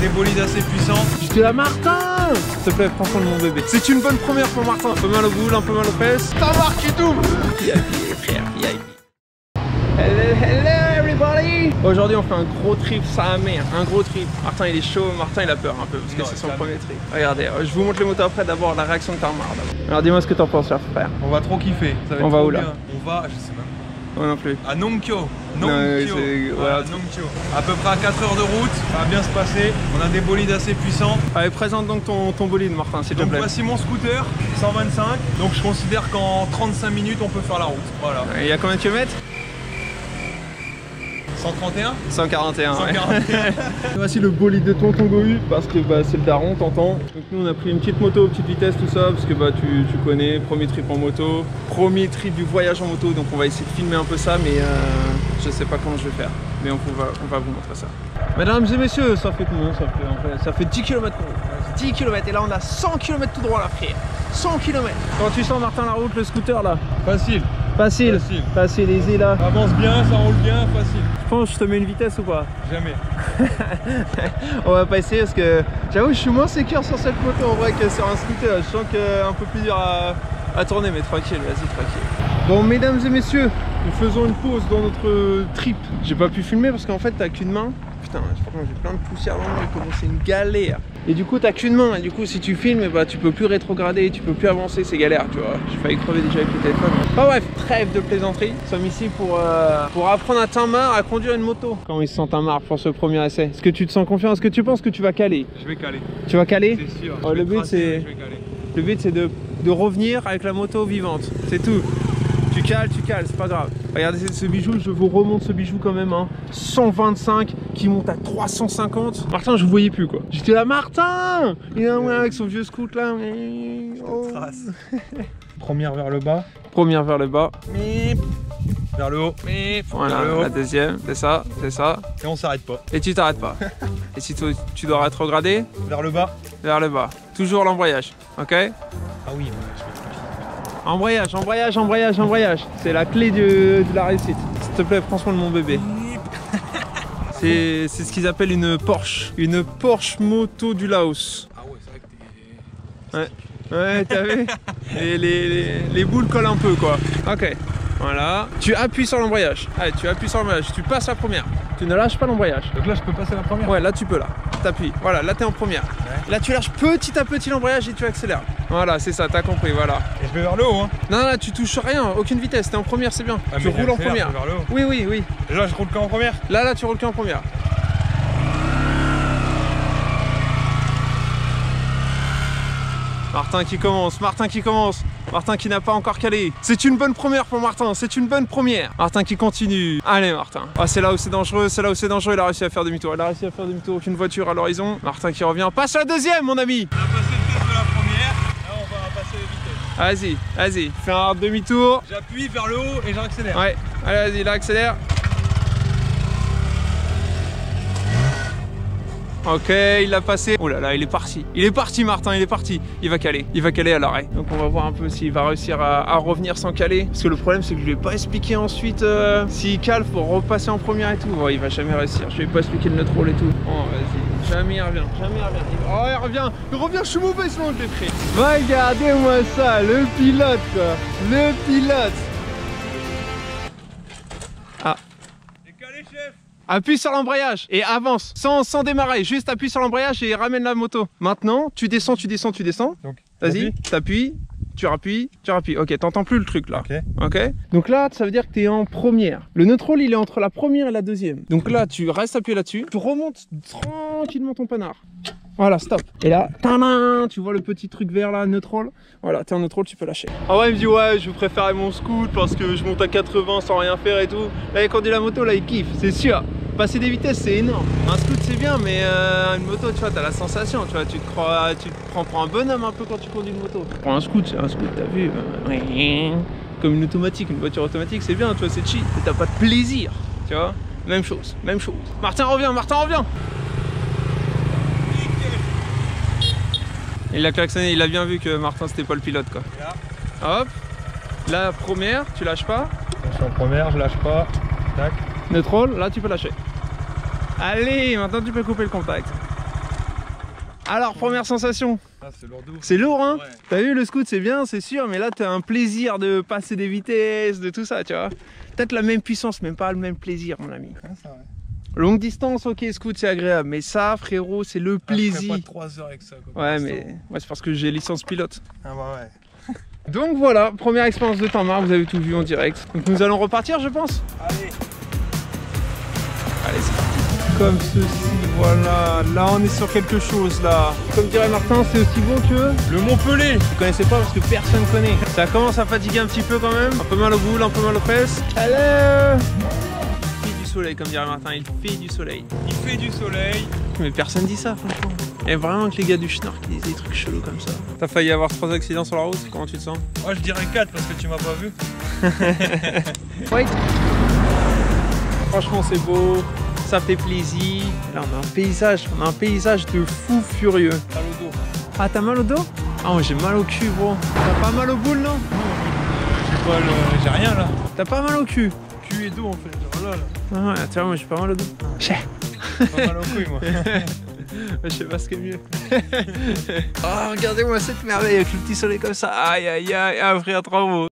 des bolides assez puissants. J'étais là, Martin! S'il te plaît, prends soin de mon bébé. C'est une bonne première pour Martin. Un peu mal au boule, un peu mal aux fesses. T'as marre qui double! VIP, frère, VIP. Hello everybody! Aujourd'hui on fait un gros trip, ça mère, un gros trip. Martin il est chaud, Martin il a peur un peu parce que c'est son premier trip. Regardez, je vous montre les motos après, d'abord la réaction de Tarmar d'abord. Alors dis-moi ce que t'en penses là frère. On va trop kiffer. Ça va on être va trop où là? bien. On va, je sais même pas. Moi non plus. À Nongkyo. Nongkyo. Voilà, Nongkyo. À peu près à 4 heures de route, ça va bien se passer. On a des bolides assez puissants. Allez, présente donc ton bolide Martin s'il te plaît. Donc voici mon scooter, 125. Donc je considère qu'en 35 minutes on peut faire la route. Voilà. Il y a combien de kilomètres? 131 141. 141. Ouais. Voici le bolide de tonton Gohu parce que c'est le daron, t'entends. Donc nous on a pris une petite moto, petite vitesse, tout ça, parce que tu connais, premier trip en moto, premier trip du voyage en moto, donc on va essayer de filmer un peu ça, mais je sais pas comment je vais faire, mais on va vous montrer ça. Mesdames et messieurs, ça fait combien? Ça fait 10 km pour vous. 10 km et là on a 100 km tout droit là frère. 100 km. Quand tu sens Martin la route, le scooter là? Facile. Facile, easy là. Ça avance bien, ça roule bien, facile. Je pense que je te mets une vitesse ou pas? Jamais. On va pas essayer parce que j'avoue je suis moins sécure sur cette moto en vrai que sur un scooter. Je sens que un peu plus dur à tourner, mais tranquille, vas-y tranquille. Bon mesdames et messieurs, nous faisons une pause dans notre trip. J'ai pas pu filmer parce qu'en fait t'as qu'une main. Putain, franchement j'ai plein de poussière dans le main, comment c'est une galère. Et du coup t'as qu'une main et du coup si tu filmes, bah, tu peux plus rétrograder, tu peux plus avancer, c'est galère tu vois. J'ai failli crever déjà avec le téléphone. Enfin bref, trêve de plaisanterie. Nous sommes ici pour apprendre à Tarmar à conduire une moto. Comment il se sent Tarmar pour ce premier essai? Est-ce que tu te sens confiant? Est-ce que tu penses que tu vas caler? Je vais caler. Tu vas caler? C'est sûr. Le but c'est de revenir avec la moto vivante, c'est tout. Tu cales, c'est pas grave. Regardez ce bijou, je vous remonte ce bijou quand même, hein. 125 qui monte à 350. Martin, je vous voyais plus quoi. J'étais là, Martin! Il est avec son vieux scoot là. Oh. Première vers le bas. Première vers le bas. Vers le haut. Voilà, vers le haut. la deuxième, c'est ça. Et on s'arrête pas. Et tu t'arrêtes pas. Et si tu dois rétrograder? Vers le bas. Vers le bas. Toujours l'embrayage, ok? Ah oui, je vais Embrayage. C'est la clé de la réussite. S'il te plaît, prends soin de mon bébé. C'est ce qu'ils appellent une Porsche. Une Porsche moto du Laos. Ah ouais, c'est vrai que t'es... Ouais, t'as vu? Et les boules collent un peu quoi. Ok, voilà. Tu appuies sur l'embrayage. Allez, tu appuies sur l'embrayage. Tu passes la première. Tu ne lâches pas l'embrayage. Donc là, je peux passer la première? Ouais, là tu peux là. T'appuies. Voilà, là t'es en première. Ouais. Là tu lâches petit à petit l'embrayage et tu accélères. Voilà, c'est ça, t'as compris, voilà. Et je vais vers le haut, hein? Non, là tu touches rien, aucune vitesse. T'es en première, c'est bien. Ah, tu roules en première. Vers le haut. Oui. Et là, je roule qu'en première? Là, tu roules qu'en première. Martin qui commence. Martin qui n'a pas encore calé. C'est une bonne première pour Martin, c'est une bonne première. Martin qui continue. Allez Martin. Ah, c'est là où c'est dangereux, il a réussi à faire demi-tour. Aucune voiture à l'horizon. Martin qui revient. Passe la deuxième mon ami. On a passé le test de la première. Là, on va passer les vitesses. Vas-y. Fais un demi-tour. J'appuie vers le haut et j'accélère. Ouais. Allez, vas-y, là, accélère. Ok, il l'a passé. Oh là là, il est parti Martin, il est parti. Il va caler à l'arrêt. Donc on va voir un peu s'il va réussir à revenir sans caler. Parce que le problème c'est que je lui ai pas expliqué ensuite s'il cale pour repasser en première et tout. Oh, il va jamais réussir, je lui ai pas expliqué le neutre et tout. Oh vas-y, jamais il revient. Oh il revient, je suis mauvais sinon je l'ai pris. Regardez-moi ça, le pilote quoi. Ah. J'ai calé chef. Appuie sur l'embrayage et avance sans démarrer, juste appuie sur l'embrayage et ramène la moto. Maintenant, tu descends. Donc, vas-y, t'appuies, tu rappuies. Ok, t'entends plus le truc là. Ok. Donc là, ça veut dire que t'es en première. Le neutral, il est entre la première et la deuxième. Donc là, tu restes appuyé là-dessus, tu remontes tranquillement ton panard. Voilà, stop. Et là, tu vois le petit truc vert là, neutral. Voilà, t'es en neutral, tu peux lâcher. Ah ouais, il me dit ouais, je préférais mon scoot parce que je monte à 80 sans rien faire et tout. Là, il conduit la moto, là, il kiffe, c'est sûr. Passer des vitesses, c'est énorme. Un scoot, c'est bien, mais une moto, tu vois, t'as la sensation, tu vois, tu te prends pour un bonhomme un peu quand tu conduis une moto. Pour un scoot, c'est un scoot, t'as vu comme une automatique, une voiture automatique, c'est bien, tu vois, c'est cheap, mais t'as pas de plaisir, tu vois. Même chose. Martin revient. Il a klaxonné, il a bien vu que Martin c'était pas le pilote quoi. Hop, la première, tu lâches pas. Je suis en première, je lâche pas. Tac. Neutral, là tu peux lâcher. Allez, maintenant tu peux couper le contact. Alors, première sensation. Ah, c'est lourd de ouf. C'est lourd, hein? Ouais. T'as vu, le scoot, c'est bien, c'est sûr, mais là, t'as un plaisir de passer des vitesses, de tout ça, tu vois. Peut-être la même puissance, même pas le même plaisir, mon ami. Ah, ça, ouais. Longue distance, ok, scoot, c'est agréable, mais ça, frérot, c'est le plaisir. Je ferais pas 3 heures avec ça, quoi. Ouais, mais ouais, c'est parce que j'ai licence pilote. Ah, bah ouais. Donc voilà, première expérience de Tinmar, vous avez tout vu en direct. Donc nous allons repartir, je pense. Allez. Allez, c'est parti. Comme ceci, voilà. Là, on est sur quelque chose, là. Comme dirait Martin, c'est aussi beau que Le Montpellier. vous connaissez pas parce que personne connaît. Ça commence à fatiguer un petit peu quand même. Un peu mal au boule, un peu mal aux fesses. Allez. Il fait du soleil, comme dirait Martin, il fait du soleil. Il fait du soleil. Mais personne dit ça, franchement. Et vraiment que les gars du Schnorr qui disent des trucs chelous comme ça. T'as failli avoir 3 accidents sur la route, comment tu te sens? Moi, je dirais 4 parce que tu m'as pas vu. Oui. Franchement, c'est beau. Ça fait plaisir. Là, on a un paysage de fou furieux. T'as le dos. Ah, t'as mal au dos? Ah, moi j'ai mal au cul, gros. T'as pas mal au boule, non? J'ai rien là. T'as pas mal au cul? Cul et dos en fait. Voilà là. Ah ouais, tu vois, moi j'ai pas mal au dos. J'ai pas mal aux couilles moi. Je sais pas ce qui est mieux. Ah, regardez-moi cette merveille avec le petit soleil comme ça. Aïe, aïe, aïe, ah, frère, bravo.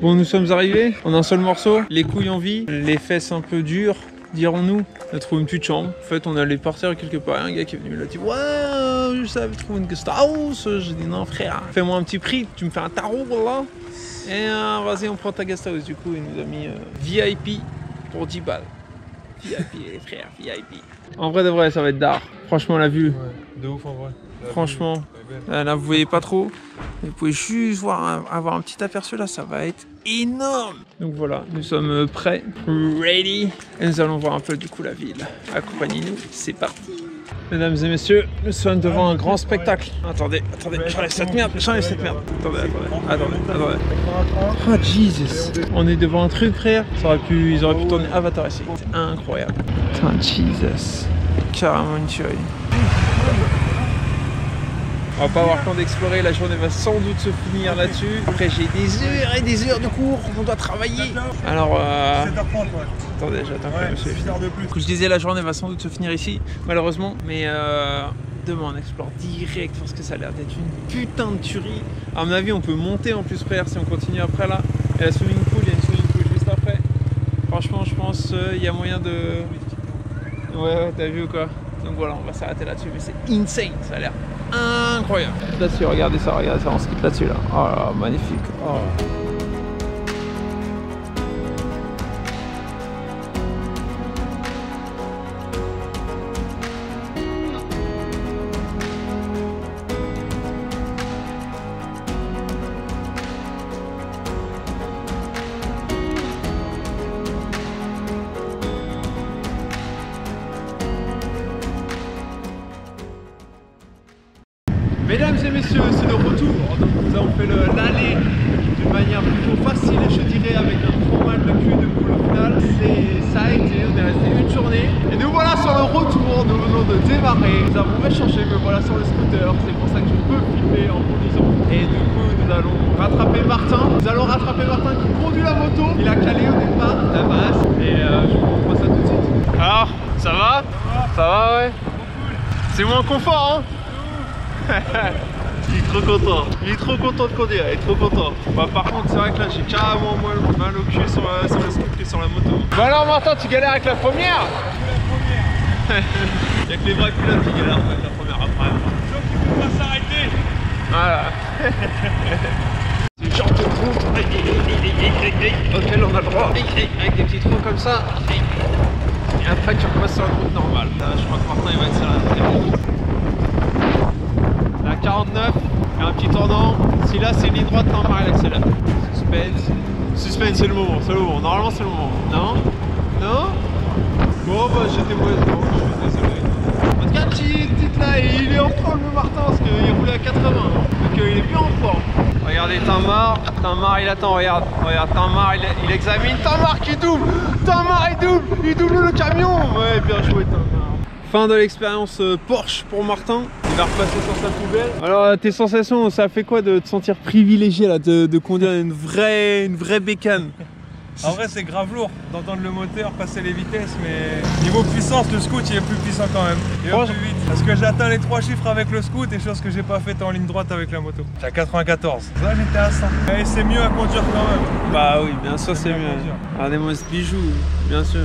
Bon, nous sommes arrivés. On a un seul morceau. Les couilles en vie, les fesses un peu dures, dirons-nous. On a trouvé une petite chambre. En fait, on allait partir quelque part. Un gars qui est venu, il a dit ouais, je savais trouver une guest house. J'ai dit non, frère, fais-moi un petit prix. Tu me fais un tarot là. Et vas-y, on prend ta guest house. Du coup, il nous a mis VIP pour 10 balles. VIP, les frères, VIP. En vrai de vrai, ça va être d'art. Franchement, la vue. Ouais, de ouf en vrai. Franchement, là, vous voyez pas trop. Vous pouvez juste voir, avoir un petit aperçu là, ça va être énorme. Donc voilà, nous sommes prêts, ready. Et nous allons voir un peu du coup la ville. Accompagnez-nous, c'est parti. Mesdames et messieurs, nous sommes devant un grand spectacle. Attendez, j'enlève cette merde, Attendez. Oh Jesus. On est devant un truc, frère. Ils auraient pu tourner Avatar ici. C'est incroyable. Putain, Jesus. Carrément une tuerie. On va pas avoir le temps d'explorer, la journée va sans doute se finir là-dessus. Après j'ai des heures et des heures de cours, on doit travailler. Alors 7h30 ouais. Attendez, j'attends que monsieur finisse. De plus. Je disais la journée va sans doute se finir ici, malheureusement. Mais demain on explore direct parce que ça a l'air d'être une putain de tuerie. À mon avis on peut monter en plus frère si on continue après là. Et la swimming pool, il y a une swimming pool juste après. Franchement je pense il y a moyen de... Ouais, t'as vu ou quoi? Donc voilà, on va s'arrêter là-dessus, mais c'est insane, ça a l'air incroyable. Là-dessus, regardez ça, on se quitte là-dessus là. Oh là, magnifique. Oh. Mesdames et messieurs, c'est le retour. Donc nous avons fait l'aller d'une manière plutôt facile, je dirais, avec un trop mal de cul de boule au final. Ça a été, on est resté une journée. Et nous voilà sur le retour, nous venons de démarrer. Nous avons échangé, me voilà sur le scooter. C'est pour ça que je peux filmer en conduisant. Et du coup, nous allons rattraper Martin. Nous allons rattraper Martin qui conduit la moto. Il a calé au départ, la base. Et je vous montre ça tout de suite. Alors, ça va? Ça va, ouais. C'est moins confort, hein? Il est trop content de conduire, il est trop content. Bah, par contre c'est vrai que là j'ai carrément mal au cul sur le scooter et sur la moto. Bah alors Martin, tu galères avec la première? Il y a que les vrais pilotes qui galèrent avec la première après. Donc il faut pas s'arrêter. Voilà. C'est le genre de route auquel on a le droit, avec des petits trous comme ça. Et après tu repasses sur une route normale. Là, je crois que Martin il va accélérer. La 49, il y a un petit tournant. Si là c'est une ligne droite, Tinmar il accélère. Suspense, c'est le moment, Normalement c'est le moment. Non? Non? Bon bah j'étais mauvais, je suis désolé. En tout cas, petite là, il est en forme le Martin parce qu'il roulait à 80. Donc il est bien en forme. Regardez Tinmar il attend, regarde Tinmar il examine, Tinmar qui double, il double le camion. Ouais, bien joué Tinmar. Fin de l'expérience Porsche pour Martin. Il va repasser sur sa poubelle. Alors tes sensations, ça fait quoi de te sentir privilégié là, de conduire une vraie bécane? En vrai, c'est grave lourd d'entendre le moteur passer les vitesses, mais niveau puissance, le scoot il est plus puissant quand même. Il va plus vite. Parce que j'ai atteint les 3 chiffres avec le scoot et chose que j'ai pas faite en ligne droite avec la moto. J'ai à 94. Là, j'étais à 100. Et c'est mieux à conduire quand même. Bah oui, bien sûr, c'est mieux. Regardez-moi ce bijou, bien sûr.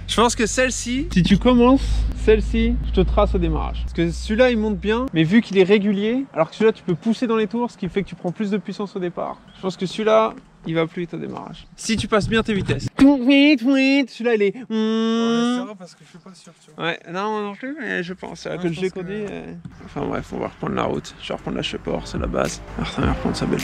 Je pense que celle-ci, si tu commences, celle-ci, je te trace au démarrage. Parce que celui-là, il monte bien, mais vu qu'il est régulier, alors que celui-là, tu peux pousser dans les tours, ce qui fait que tu prends plus de puissance au départ. Je pense que celui-là, il va plus vite au démarrage. Si tu passes bien tes vitesses. Celui-là, il est... C'est vrai parce que je suis pas sûr, tu vois. Ouais, non plus, mais je pense. Que je l'ai conduit. Enfin bref, on va reprendre la route. Je vais reprendre la Cheport, c'est la base. Alors, ça va reprendre sa belle.